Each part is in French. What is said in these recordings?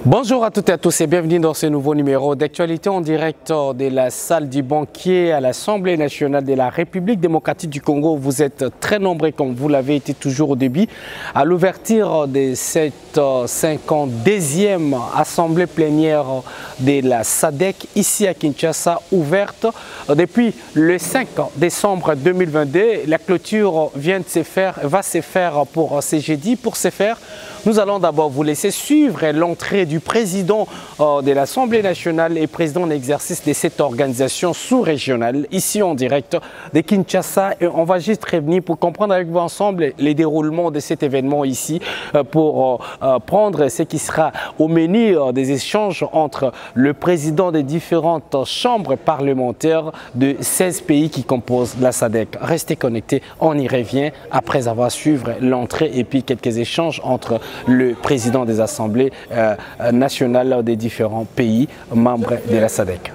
Bonjour à toutes et à tous et bienvenue dans ce nouveau numéro d'actualité en direct de la salle du banquier à l'Assemblée nationale de la République démocratique du Congo. Vous êtes très nombreux comme vous l'avez été toujours au début à l'ouverture de cette 52e Assemblée plénière de la SADC ici à Kinshasa, ouverte depuis le 5 décembre 2022. La clôture va se faire pour ce jeudi. Pour ce faire, nous allons d'abord vous laisser suivre l'entrée du président de l'Assemblée nationale et président en exercice de cette organisation sous-régionale, ici en direct de Kinshasa. Et on va juste revenir pour comprendre avec vous ensemble les déroulements de cet événement ici, pour prendre ce qui sera au menu des échanges entre le président des différentes chambres parlementaires de 16 pays qui composent la SADC. Restez connectés, on y revient après avoir suivi l'entrée et puis quelques échanges entre le président des assemblées nationales des différents pays membres de la SADC.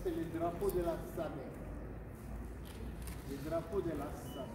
C'est le drapeau de la SADC. Le drapeau de la SADC.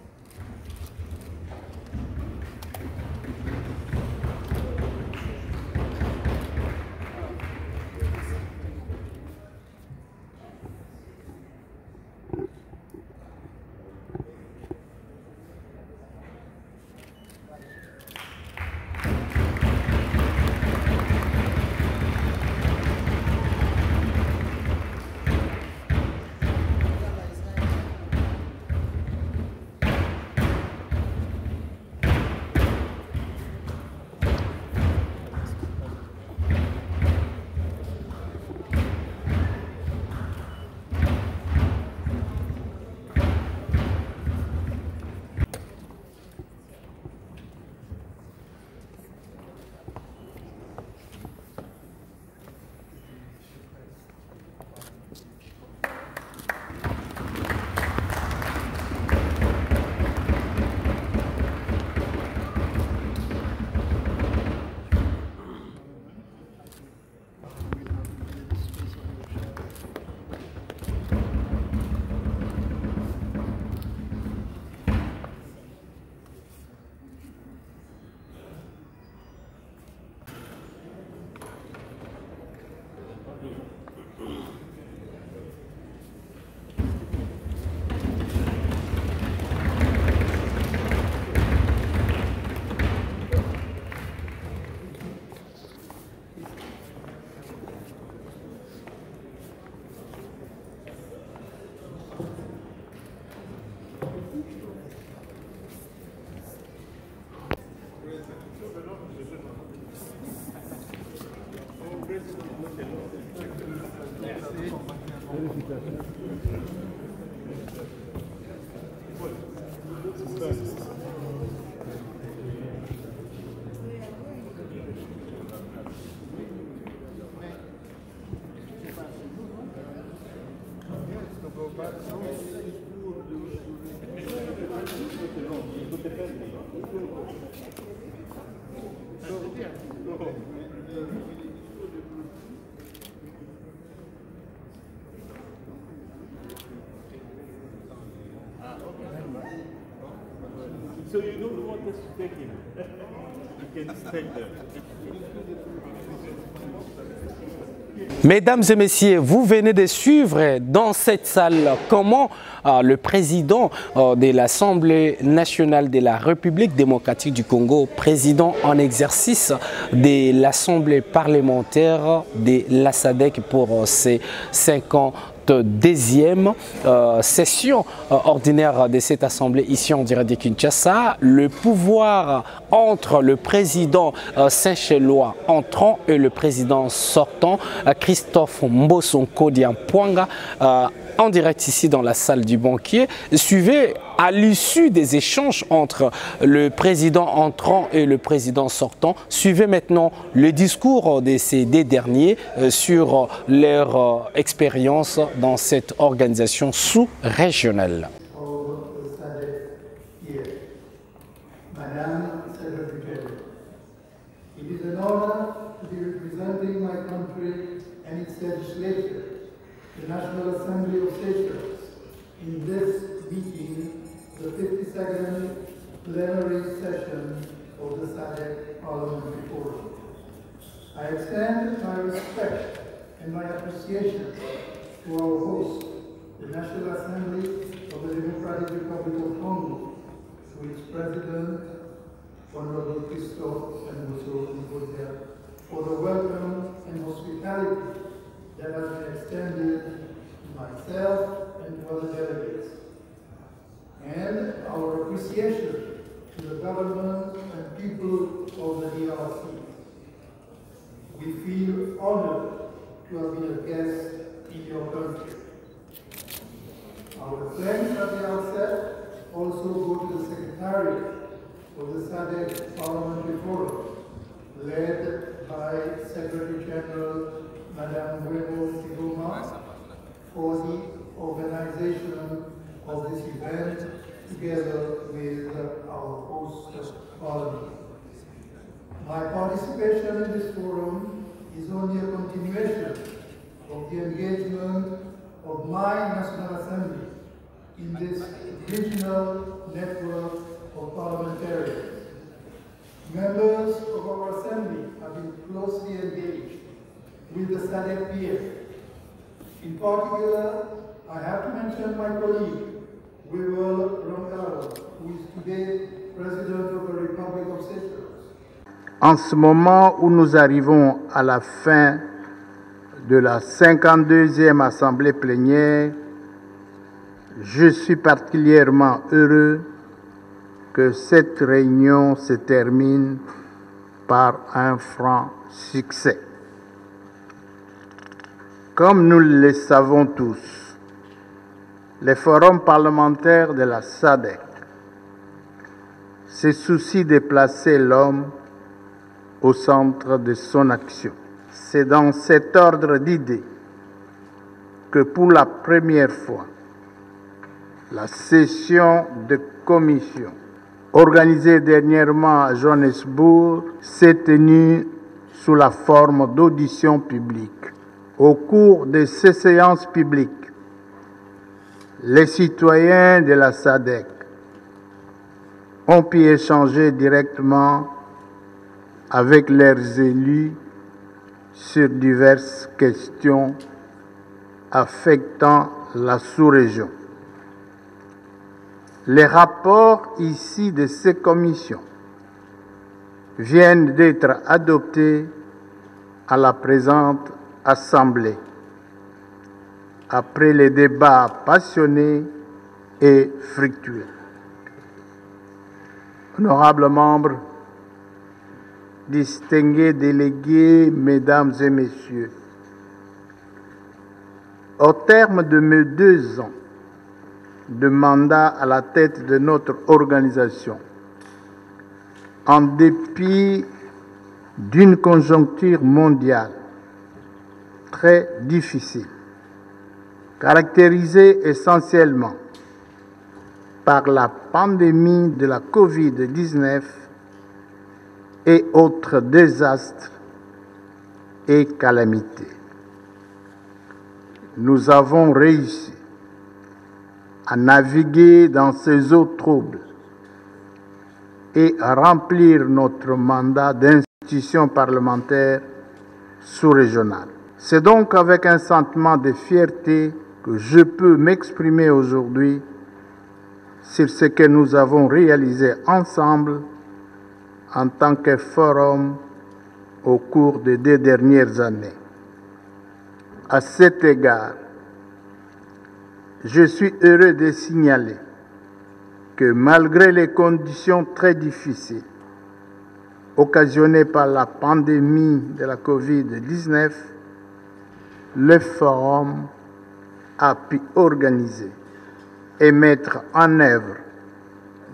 So you don't want us to take him? You can stay there. Mesdames et messieurs, vous venez de suivre dans cette salle comment le président de l'Assemblée nationale de la République démocratique du Congo, président en exercice de l'Assemblée parlementaire de la SADC pour ses 5 ans, deuxième session ordinaire de cette assemblée ici en direct de Kinshasa. Le pouvoir entre le président saint-chélois entrant et le président sortant, Christophe Mbosonko Diampouanga, en direct ici dans la salle du banquier. Suivez à l'issue des échanges entre le président entrant et le président sortant. Suivez maintenant le discours de ces deux derniers sur leur expérience dans cette organisation sous-régionale. Madame Secretary, it is an honor to be representing my country and its legislature, the National Assembly of Seychelles, in this meeting, the 52nd plenary session of the SADC Parliamentary Forum. I extend my respect and my appreciation to our host, the National Assembly of the Democratic Republic of Congo, to its President, Honorable Christophe Mbosonko, for the welcome and hospitality that has been extended to myself and to other delegates, and our appreciation to the government and people of the DRC. We feel honored to have been a guest in your country. Our thanks at the outset also go to the Secretariat of the SADC Parliamentary Forum, led by Secretary General Madame Webo Sigoma, for the organization of this event together with our host Parliament. My participation in this forum is only a continuation of the engagement of my National Assembly in this regional network of parliamentarians. Members of our Assembly have been closely engaged with the SADC PF. In particular, I have to mention my colleague, Wewel Rongaro, who is today President of the Republic of Seychelles. En ce moment où nous arrivons à la fin de la 52e Assemblée plénière, je suis particulièrement heureux que cette réunion se termine par un franc succès. Comme nous le savons tous, les forums parlementaires de la SADC se soucient de placer l'homme au centre de son action. C'est dans cet ordre d'idées que pour la première fois, la session de commission organisée dernièrement à Johannesburg s'est tenue sous la forme d'auditions publiques. Au cours de ces séances publiques, les citoyens de la SADC ont pu échanger directement avec leurs élus sur diverses questions affectant la sous-région. Les rapports ici de ces commissions viennent d'être adoptés à la présente Assemblée, après les débats passionnés et fructueux. honorables membres, distingués délégués, mesdames et messieurs, au terme de mes 2 ans de mandat à la tête de notre organisation, en dépit d'une conjoncture mondiale très difficile, caractérisée essentiellement par la pandémie de la COVID-19 et autres désastres et calamités. Nous avons réussi à naviguer dans ces eaux troubles et à remplir notre mandat d'institution parlementaire sous-régionale. C'est donc avec un sentiment de fierté que je peux m'exprimer aujourd'hui sur ce que nous avons réalisé ensemble en tant que forum au cours des 2 dernières années. À cet égard, je suis heureux de signaler que malgré les conditions très difficiles occasionnées par la pandémie de la COVID-19, le forum a pu organiser et mettre en œuvre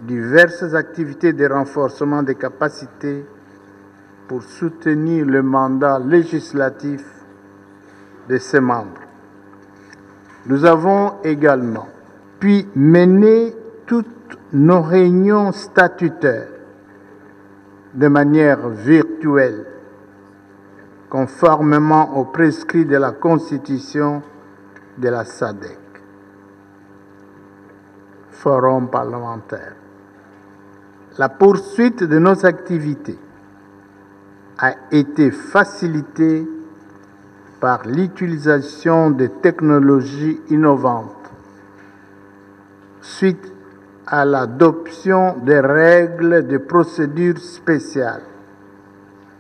diverses activités de renforcement des capacités pour soutenir le mandat législatif de ses membres. Nous avons également pu mener toutes nos réunions statutaires de manière virtuelle, conformément aux prescrits de la Constitution de la SADC, Forum parlementaire. La poursuite de nos activités a été facilitée par l'utilisation de technologies innovantes suite à l'adoption des règles de procédure spéciale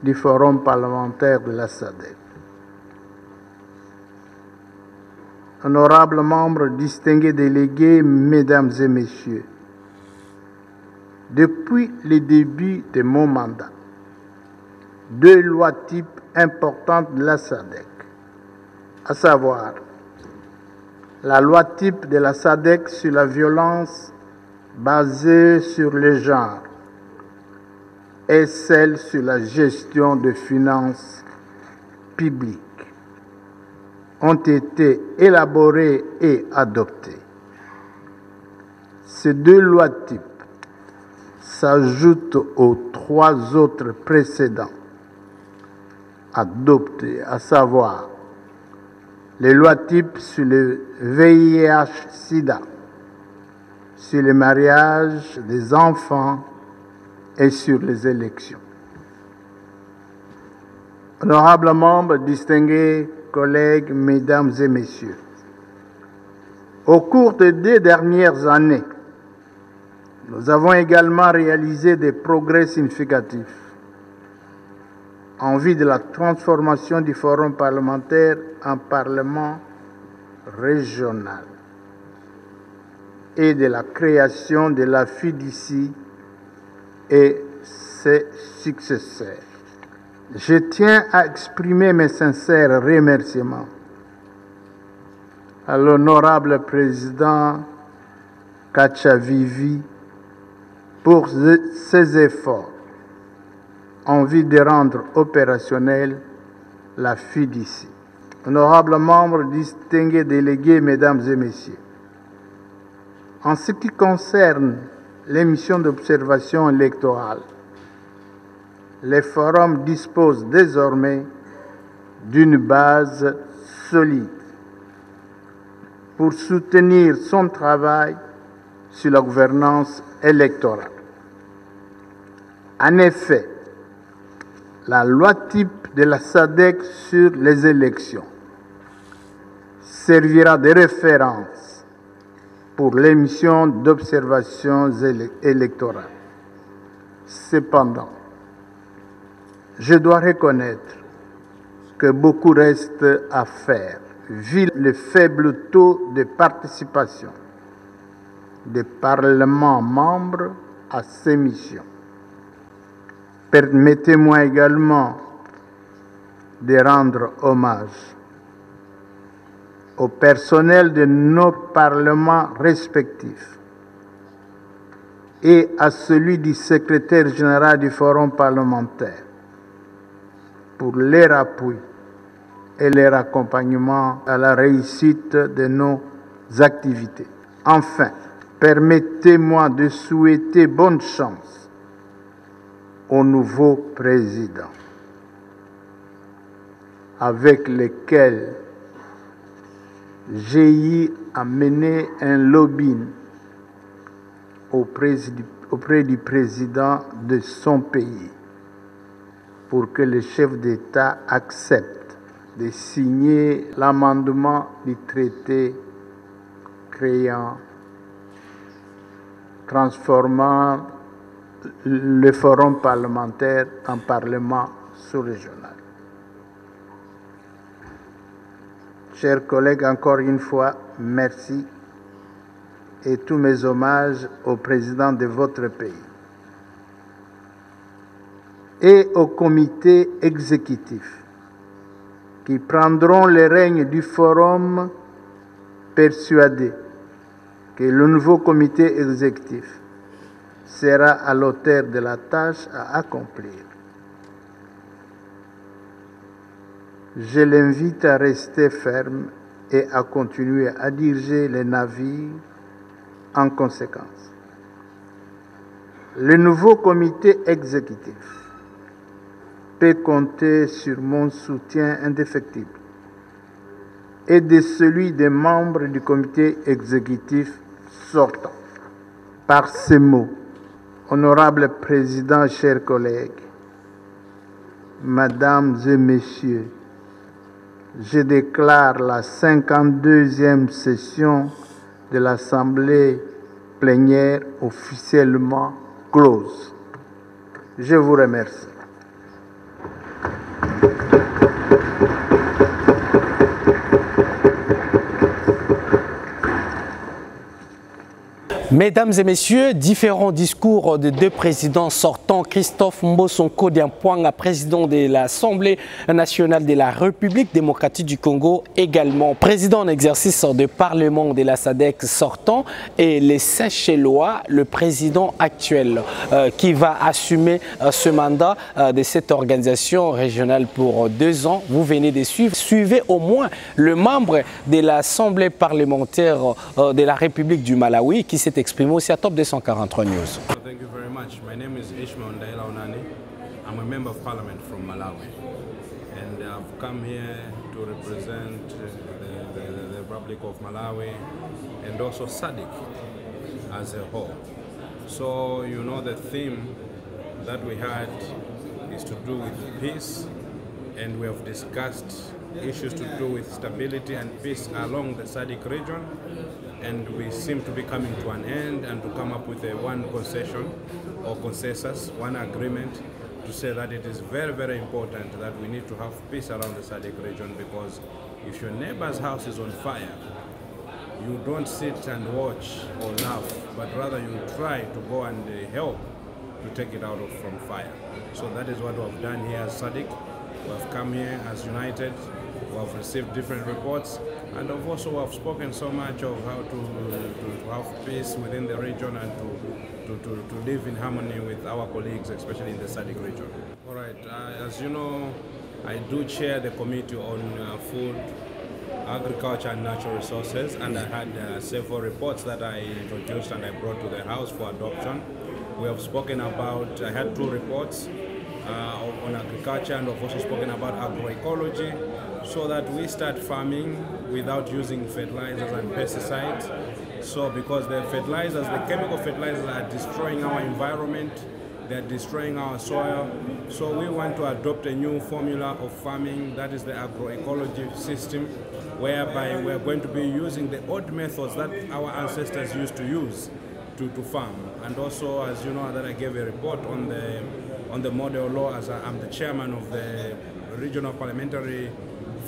du Forum parlementaire de la SADC. Honorables membres, distingués délégués, mesdames et messieurs, depuis le début de mon mandat, 2 lois types importantes de la SADC, à savoir la loi type de la SADC sur la violence basée sur le genre et celle sur la gestion des finances publiques, ont été élaborées et adoptées. Ces 2 lois types s'ajoutent aux 3 autres précédents adoptées, à savoir les lois types sur le VIH-Sida, sur le mariage des enfants et sur les élections. Honorables membres, distingués collègues, mesdames et messieurs, au cours des 2 dernières années, nous avons également réalisé des progrès significatifs en vue de la transformation du Forum parlementaire en Parlement régional et de la création de la FIDICI et ses successeurs. Je tiens à exprimer mes sincères remerciements à l'honorable président Kachavivi pour ses efforts en vue de rendre opérationnelle la FIDICI. Honorables membres, distingués délégués, mesdames et messieurs, en ce qui concerne les missions d'observation électorale, les forums disposent désormais d'une base solide pour soutenir son travail sur la gouvernance électorale. En effet, la loi type de la SADC sur les élections servira de référence pour les missions d'observation électorale. Cependant, je dois reconnaître que beaucoup reste à faire, vu le faible taux de participation des parlements membres à ces missions. Permettez-moi également de rendre hommage au personnel de nos parlements respectifs et à celui du secrétaire général du Forum parlementaire pour leur appui et leur accompagnement à la réussite de nos activités. Enfin, permettez-moi de souhaiter bonne chance au nouveau président, avec lequel j'ai eu à mener un lobbying auprès du président de son pays pour que le chef d'État accepte de signer l'amendement du traité transformant le forum parlementaire en parlement sous-régional. Chers collègues, encore une fois, merci et tous mes hommages au président de votre pays et au comité exécutif qui prendront les règnes du forum, persuadés que le nouveau comité exécutif sera à l'auteur de la tâche à accomplir. Je l'invite à rester ferme et à continuer à diriger les navires en conséquence. Le nouveau comité exécutif peut compter sur mon soutien indéfectible et de celui des membres du comité exécutif sortant. Par ces mots, honorable président, chers collègues, mesdames et messieurs, je déclare la 52e session de l'Assemblée plénière officiellement close. Je vous remercie. Mesdames et messieurs, différents discours de deux présidents sortants. Christophe Mbosonko Diampoanga, président de l'Assemblée nationale de la République démocratique du Congo, également président en exercice du Parlement de la SADC sortant, et les Seychellois, le président actuel qui va assumer ce mandat de cette organisation régionale pour 2 ans. Vous venez de suivre. Suivez au moins le membre de l'Assemblée parlementaire de la République du Malawi qui s'est exprimé aussi à Top 243 News. Thank you very much. My name is Ishmael Ndaila Onani. I'm a member of parliament from Malawi. And I've come here to represent the Republic of Malawi and also SADC as a whole. So, you know, the theme that we had is to do with peace, and we have discussed issues to do with stability and peace along the SADC region. And we seem to be coming to an end and to come up with one concession or consensus, one agreement to say that it is very, very important that we need to have peace around the SADC region, because if your neighbor's house is on fire, you don't sit and watch or laugh, but rather you try to go and help to take it out from fire. So that is what we have done here as SADC. We have come here as united. We have received different reports, and also we have spoken so much of how to have peace within the region and to live in harmony with our colleagues, especially in the SADC region. All right, as you know, I do chair the committee on food, agriculture and natural resources, and I had several reports that I introduced and I brought to the House for adoption. We have spoken about, I had 2 reports on agriculture, and I've also spoken about agroecology, so that we start farming without using fertilizers and pesticides. So because the fertilizers, the chemical fertilizers are destroying our environment, they're destroying our soil. So we want to adopt a new formula of farming, that is the agroecology system, whereby we're going to be using the old methods that our ancestors used to use to farm. And also, as you know, that I gave a report on the model law, as I'm the chairman of the Regional Parliamentary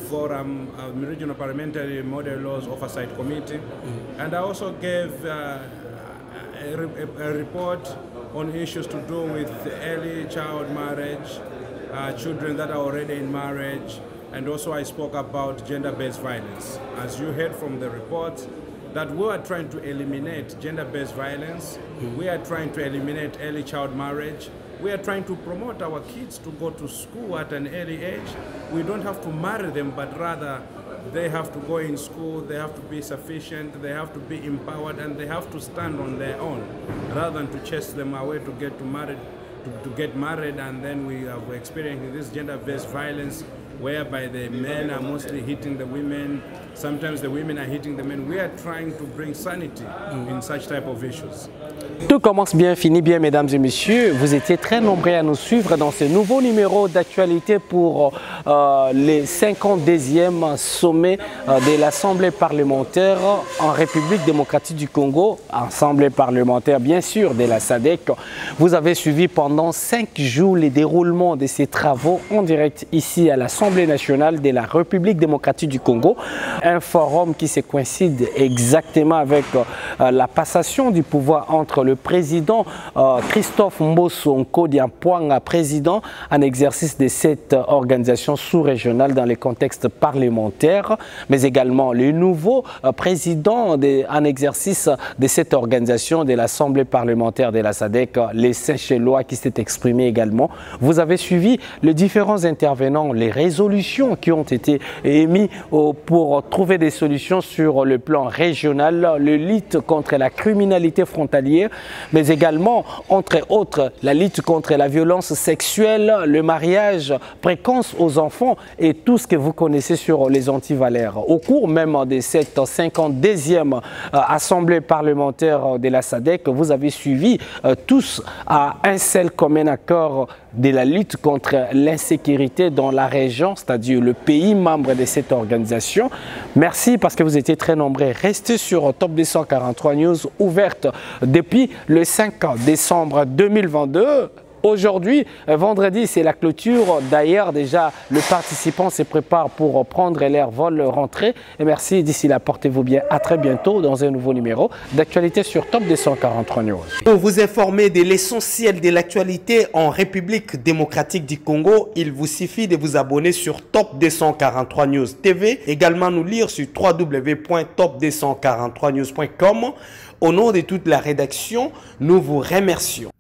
Forum, Regional Parliamentary Model Laws Oversight Committee. And I also gave a report on issues to do with early child marriage, children that are already in marriage, and also I spoke about gender-based violence. As you heard from the report, that we are trying to eliminate gender-based violence, we are trying to eliminate early child marriage, we are trying to promote our kids to go to school at an early age. We don't have to marry them, but rather they have to go in school, they have to be sufficient, they have to be empowered, and they have to stand on their own, rather than to chase them away to get married, and then we are experiencing this gender-based violence whereby the men are mostly hitting the women, sometimes the women are hitting the men. We are trying to bring sanity in such type of issues. Tout commence bien, finit bien, mesdames et messieurs. Vous étiez très nombreux à nous suivre dans ce nouveau numéro d'actualité pour les 52e sommets de l'Assemblée parlementaire en République démocratique du Congo, Assemblée parlementaire bien sûr de la SADC. Vous avez suivi pendant 5 jours les déroulements de ces travaux en direct ici à l'Assemblée nationale de la République démocratique du Congo. Un forum qui se coïncide exactement avec la passation du pouvoir entre le président Christophe Mbosso Nkodiampouanga, président en exercice de cette organisation sous-régionale dans les contextes parlementaires, mais également le nouveau président en exercice de cette organisation de l'Assemblée parlementaire de la SADC, les Saint-Chélois, qui s'est exprimé également. Vous avez suivi les différents intervenants, les résolutions qui ont été émises pour trouver des solutions sur le plan régional, le lutte contre la criminalité frontalière, mais également, entre autres, la lutte contre la violence sexuelle, le mariage précoce aux enfants et tout ce que vous connaissez sur les antivalaires. Au cours même de cette 52e Assemblée parlementaire de la SADC, vous avez suivi tous à un seul commun accord de la lutte contre l'insécurité dans la région, c'est-à-dire le pays membre de cette organisation. Merci parce que vous étiez très nombreux. Restez sur Top 243 News, ouverte depuis le 5 décembre 2022. Aujourd'hui, vendredi, c'est la clôture. D'ailleurs, déjà, le participant se prépare pour prendre leur vol rentrée. Et merci, d'ici là, portez-vous bien. À très bientôt dans un nouveau numéro d'actualité sur Top 243 News. Pour vous informer de l'essentiel de l'actualité en République démocratique du Congo, il vous suffit de vous abonner sur Top 243 News TV. Également nous lire sur www.top243news.com. Au nom de toute la rédaction, nous vous remercions.